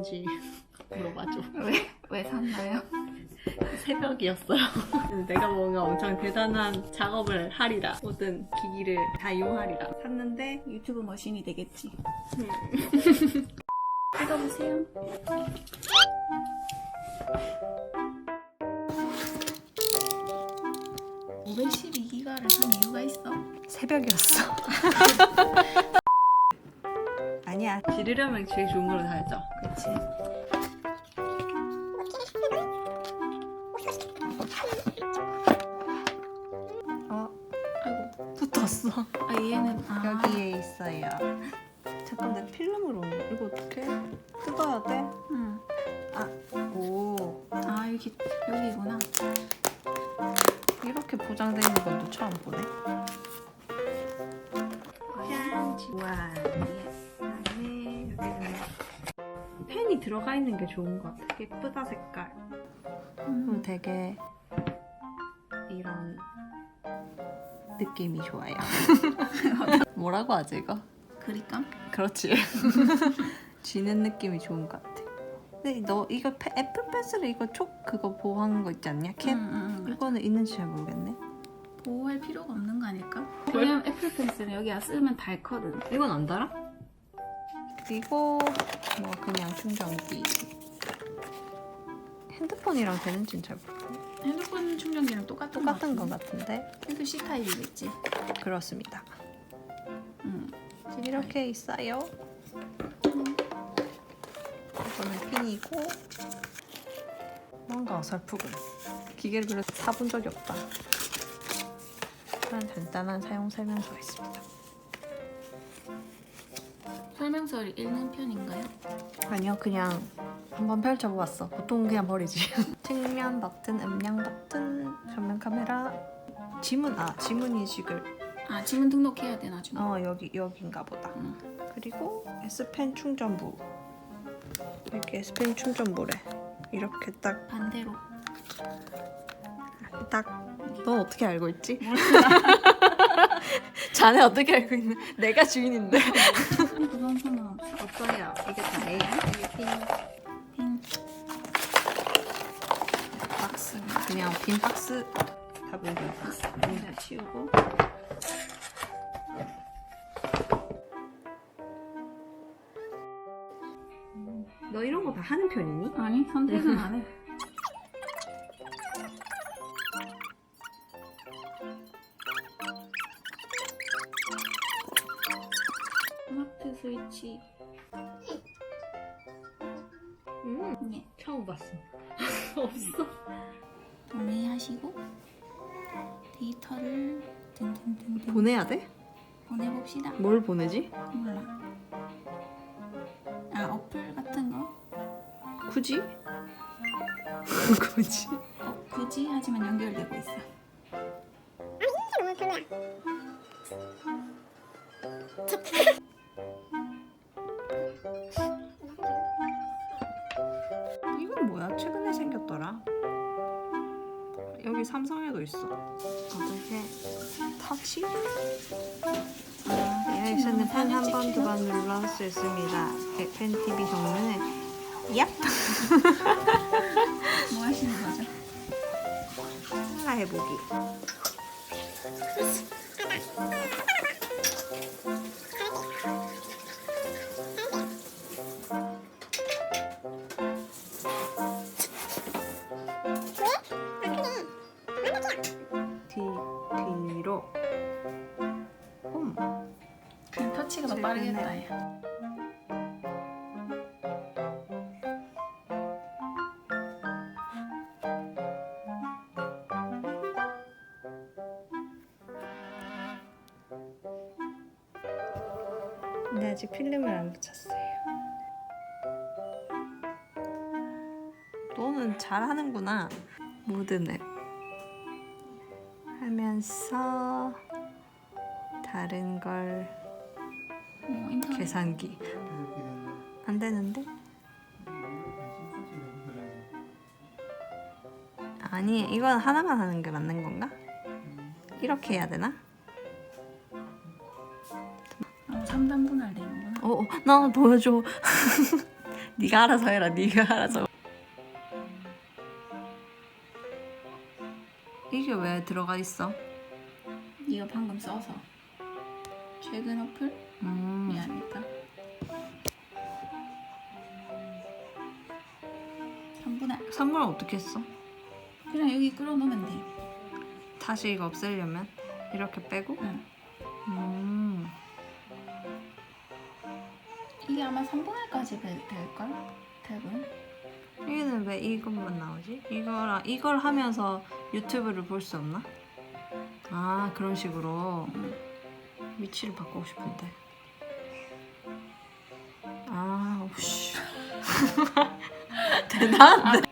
샀는지 물어봐줘. 왜 샀나요? 새벽이었어요. 내가 뭔가 엄청 대단한 작업을 하리라. 모든 기기를 다 이용하리라. 샀는데 유튜브 머신이 되겠지. 읽어보세요. (512기가를) 산 이유가 있어? 새벽이었어. 아니야. 지르려면 제일 좋은 걸로 사야죠. 그치. 아이고 붙었어. 아 얘는 여기에 있어요. 잠깐 내 필름으로 온 거. 이거 어떻게 뜯어야 돼? 응. 오. 여기구나. 이렇게 포장되어 있는 건 또 처음 보네. 짠. 우와. 그다음에 여기는 펜이 들어가 있는 게 좋은 것 같아. 예쁘다 색깔. 그리고 되게 이런 느낌이 좋아요. 뭐라고 하지 이거? 그립감? 그렇지. 쥐는 느낌이 좋은 것 같아. 근데 너 이거 애플 펜슬을 이거 촉 그거 보호하는 거 있지 않냐? 캡? 이거는 있는지 잘 모르겠네. 보호할 필요가 없는 거 아닐까? 왜냐면 애플 펜슬은 여기가 쓰면 닳거든. 이건 안 달아? 이거 뭐 그냥 충전기. 핸드폰이랑 되는지는 잘 모르겠네. 핸드폰 충전기랑 똑같은 것 같은데. 그래도 C타입이겠지. 그렇습니다. 이렇게 있어요. 이거는 핀이고 뭔가 어설프군. 기계를 별로 사본 적이 없다. 그런 간단한 사용 설명서가 있습니다. 설명서를 읽는 편인가요? 아니요, 그냥 한번 펼쳐보았어. 보통 그냥 버리지. 측면 버튼, 음량 버튼, 전면 카메라, 지문. 지문인식을. 지문 등록해야 돼 나중에. 여긴가 보다. 그리고 S펜 충전부. 이렇게 S펜 충전부래. 이렇게 딱. 반대로. 넌 어떻게 알고 있지? 자네 어떻게 알고 있는? 내가 주인인데. 그건 상관없어. 없어요. 이게 다예요. 이게 빈 박스. 그냥 빈 박스. 답은 빈 박스. 다 치우고. 너 이런 거 다 하는 편이니? 아니 선택은 안 해. 스마트 스위치. 네. 처음 봤어. 없어. 동의하시고 데이터를 든든든든 보내야 돼? 보내봅시다. 뭘 보내지? 몰라. 어플 같은 거? 굳이? 굳이? 굳이 하지만 연결되고 있어. 이건 뭐야? 최근에 생겼더라. 여기 삼성에도 있어. 어떻게? 터치? 여기서는 펜 한 번, 두 번 눌러 수 있습니다. 펜 TV 종류는 얍! 뭐 하시는 거죠? 따라해보기. 뒤로. 그냥 터치가 더 빠르겠다. 얘. 근데 아직 필름을 안 붙였어요. 너는 잘하는구나. 모든 앱 하면서 다른 걸 인터넷. 계산기 안 되는데? 아니 이건 하나만 하는 게 맞는 건가? 이렇게 해야 되나? 3단 분할 되는구나. 나 보여줘. 네가 알아서 해라. 네가 알아서. 이게 왜 들어가 있어? 이거 방금 써서 최근 어플이 아닐까? 3분할. 3분을 어떻게 했어? 그냥 여기 끌어놓으면 돼. 다시 이거 없애려면 이렇게 빼고? 응. 이게 아마 3분할까지 될걸? 탭은? 여기는 왜 이것만 나오지? 이걸 하면서 유튜브를 볼 수 없나? 아, 그런 식으로 위치를 바꾸고 싶은데. 아, 오씨. 대단한데?